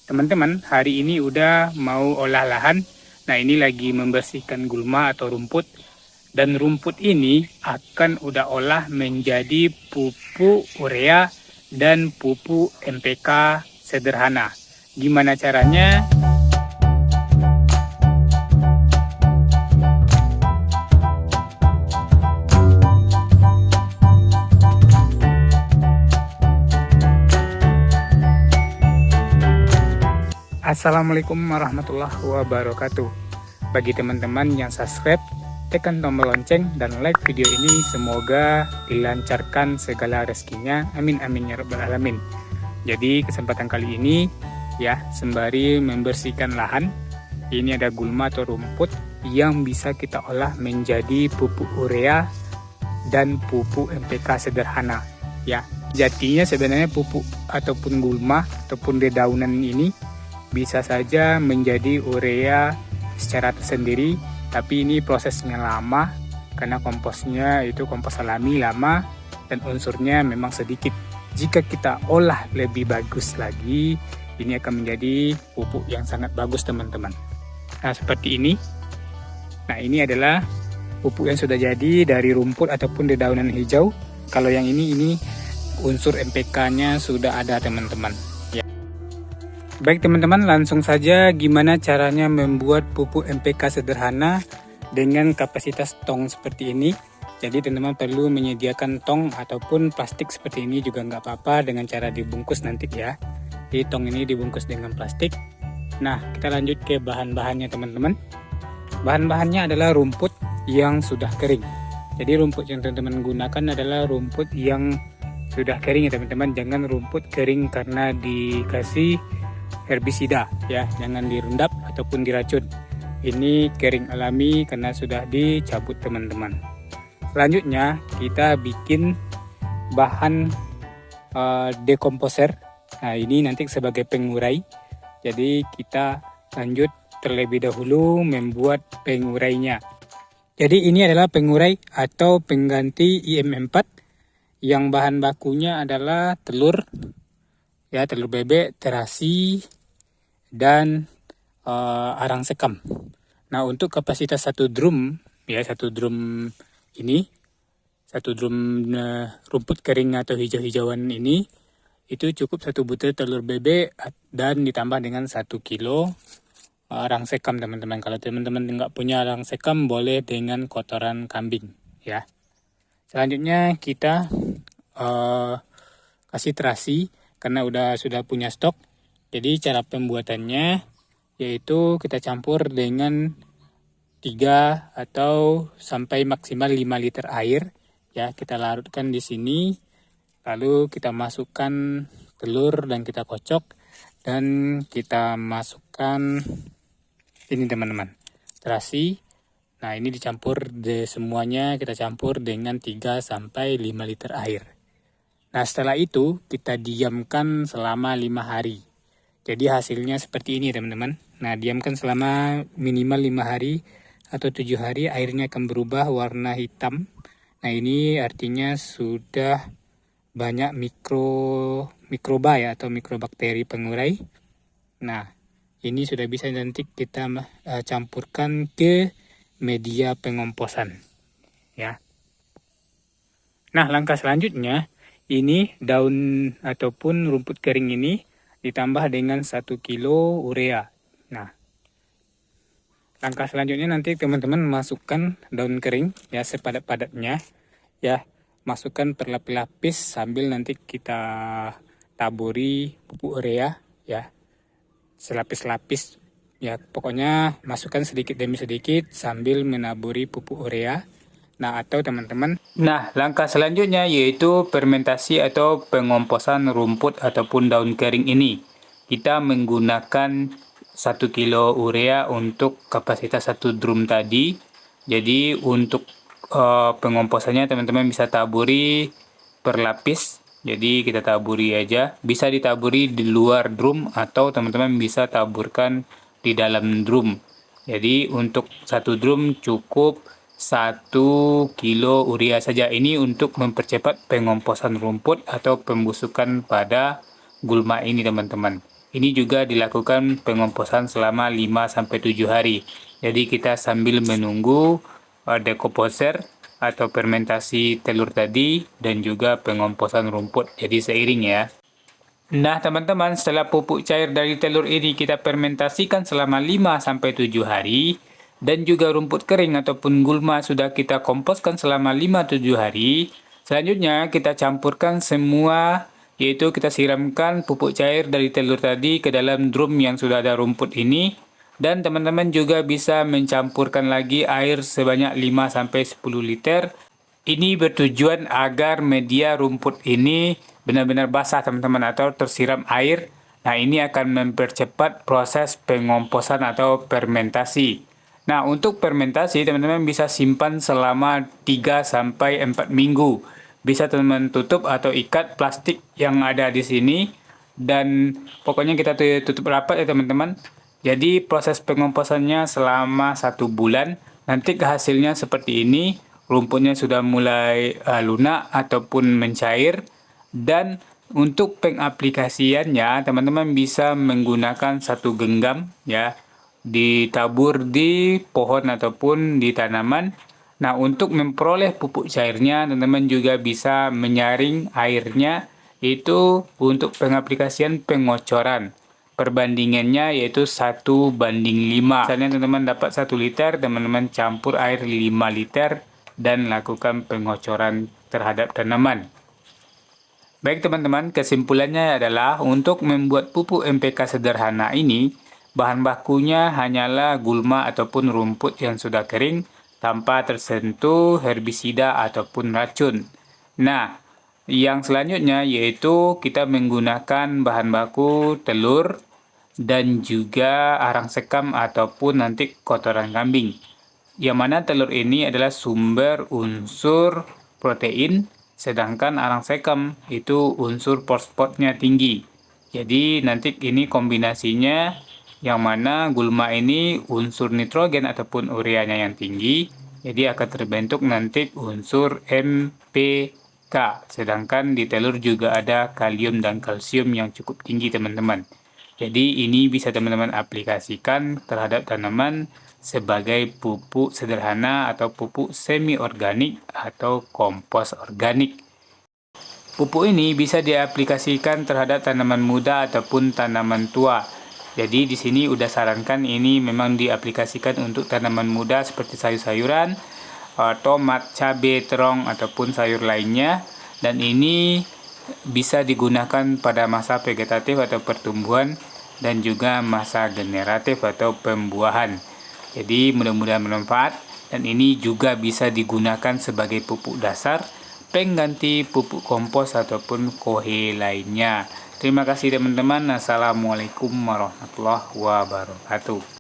Teman-teman, hari ini udah mau olah lahan. Nah, ini lagi membersihkan gulma atau rumput. Dan rumput ini akan udah olah menjadi pupuk urea dan pupuk NPK sederhana. Gimana caranya? Assalamualaikum warahmatullahi wabarakatuh. Bagi teman-teman yang subscribe, tekan tombol lonceng dan like video ini. Semoga dilancarkan segala rezekinya. Amin amin ya rabbal alamin. Jadi kesempatan kali ini ya, sembari membersihkan lahan, ini ada gulma atau rumput yang bisa kita olah menjadi pupuk urea dan pupuk NPK sederhana ya. Jadinya sebenarnya pupuk ataupun gulma ataupun dedaunan ini bisa saja menjadi urea secara tersendiri, tapi ini prosesnya lama karena komposnya itu kompos alami lama dan unsurnya memang sedikit. Jika kita olah lebih bagus lagi, ini akan menjadi pupuk yang sangat bagus teman-teman. Nah seperti ini. Nah ini adalah pupuk yang sudah jadi dari rumput ataupun dedaunan hijau. Kalau yang ini unsur NPK-nya sudah ada teman-teman. Baik teman-teman, langsung saja gimana caranya membuat pupuk NPK sederhana dengan kapasitas tong seperti ini. Jadi teman-teman perlu menyediakan tong ataupun plastik seperti ini juga nggak apa-apa, dengan cara dibungkus nanti ya. Di tong ini dibungkus dengan plastik. Nah kita lanjut ke bahan-bahannya teman-teman. Bahan-bahannya adalah rumput yang sudah kering. Jadi rumput yang teman-teman gunakan adalah rumput yang sudah kering ya teman-teman. Jangan rumput kering karena dikasih herbisida ya, jangan direndap ataupun diracun. Ini kering alami karena sudah dicabut teman-teman. Selanjutnya kita bikin bahan dekomposer. Nah ini nanti sebagai pengurai. Jadi kita lanjut terlebih dahulu membuat pengurainya. Jadi ini adalah pengurai atau pengganti IM4 yang bahan bakunya adalah telur ya, telur bebek, terasi, dan arang sekam. Nah untuk kapasitas satu drum ya, satu drum ini, satu drum rumput kering atau hijau-hijauan ini, itu cukup satu butir telur bebek dan ditambah dengan 1 kilo arang sekam teman-teman. Kalau teman-teman nggak punya arang sekam, boleh dengan kotoran kambing ya. Selanjutnya kita kasih terasi karena sudah punya stok. Jadi cara pembuatannya yaitu kita campur dengan 3 atau sampai maksimal 5 liter air ya, kita larutkan di sini, lalu kita masukkan telur dan kita kocok, dan kita masukkan ini teman-teman, terasi. Nah ini dicampur semuanya, kita campur dengan 3 sampai 5 liter air. Nah setelah itu kita diamkan selama 5 hari. Jadi hasilnya seperti ini teman-teman. Nah diamkan selama minimal 5 hari atau 7 hari, airnya akan berubah warna hitam. Nah ini artinya sudah banyak mikroba ya, atau mikrobakteri pengurai. Nah ini sudah bisa nanti kita campurkan ke media pengomposan ya. Nah langkah selanjutnya, ini daun ataupun rumput kering ini ditambah dengan 1 kilo urea. Nah, langkah selanjutnya nanti teman-teman masukkan daun kering ya sepadat-padatnya ya. Masukkan berlapis-lapis sambil nanti kita taburi pupuk urea ya. Selapis-lapis ya, pokoknya masukkan sedikit demi sedikit sambil menaburi pupuk urea. Nah atau teman-teman, nah langkah selanjutnya yaitu fermentasi atau pengomposan rumput ataupun daun kering ini. Kita menggunakan 1 kilo urea untuk kapasitas 1 drum tadi. Jadi untuk pengomposannya teman-teman bisa taburi per lapis. Jadi kita taburi aja, bisa ditaburi di luar drum atau teman-teman bisa taburkan di dalam drum. Jadi untuk 1 drum cukup 1 kilo urea saja. Ini untuk mempercepat pengomposan rumput atau pembusukan pada gulma ini teman-teman. Ini juga dilakukan pengomposan selama 5-7 hari. Jadi kita sambil menunggu dekomposer atau fermentasi telur tadi dan juga pengomposan rumput. Jadi seiring ya. Nah teman-teman, setelah pupuk cair dari telur ini kita fermentasikan selama 5-7 hari dan juga rumput kering ataupun gulma sudah kita komposkan selama 5-7 hari. Selanjutnya kita campurkan semua, yaitu kita siramkan pupuk cair dari telur tadi ke dalam drum yang sudah ada rumput ini. Dan teman-teman juga bisa mencampurkan lagi air sebanyak 5-10 liter. Ini bertujuan agar media rumput ini benar-benar basah teman-teman atau tersiram air. Nah ini akan mempercepat proses pengomposan atau fermentasi. Nah untuk fermentasi teman-teman bisa simpan selama 3-4 minggu. Bisa teman-teman tutup atau ikat plastik yang ada di sini. Dan pokoknya kita tutup rapat ya teman-teman. Jadi proses pengomposannya selama 1 bulan. Nanti hasilnya seperti ini. Rumputnya sudah mulai lunak ataupun mencair. Dan untuk pengaplikasiannya teman-teman bisa menggunakan 1 genggam ya, ditabur di pohon ataupun di tanaman. Nah untuk memperoleh pupuk cairnya teman-teman juga bisa menyaring airnya, itu untuk pengaplikasian pengocoran. Perbandingannya yaitu 1:5. Misalnya teman-teman dapat 1 liter, teman-teman campur air 5 liter dan lakukan pengocoran terhadap tanaman. Baik teman-teman, kesimpulannya adalah untuk membuat pupuk NPK sederhana ini, bahan bakunya hanyalah gulma ataupun rumput yang sudah kering tanpa tersentuh herbisida ataupun racun. Nah, yang selanjutnya yaitu kita menggunakan bahan baku telur dan juga arang sekam ataupun nanti kotoran kambing. Yang mana telur ini adalah sumber unsur protein, sedangkan arang sekam itu unsur fosfatnya tinggi. Jadi nanti ini kombinasinya, yang mana gulma ini unsur nitrogen ataupun ureanya yang tinggi, jadi akan terbentuk nanti unsur NPK. Sedangkan di telur juga ada kalium dan kalsium yang cukup tinggi teman-teman. Jadi ini bisa teman-teman aplikasikan terhadap tanaman sebagai pupuk sederhana atau pupuk semi organik atau kompos organik. Pupuk ini bisa diaplikasikan terhadap tanaman muda ataupun tanaman tua. Jadi di sini udah sarankan ini memang diaplikasikan untuk tanaman muda seperti sayur-sayuran, tomat, cabai, terong ataupun sayur lainnya. Dan ini bisa digunakan pada masa vegetatif atau pertumbuhan dan juga masa generatif atau pembuahan. Jadi mudah-mudahan bermanfaat, dan ini juga bisa digunakan sebagai pupuk dasar, pengganti pupuk kompos ataupun kohe lainnya. Terima kasih teman-teman. Assalamualaikum warahmatullahi wabarakatuh.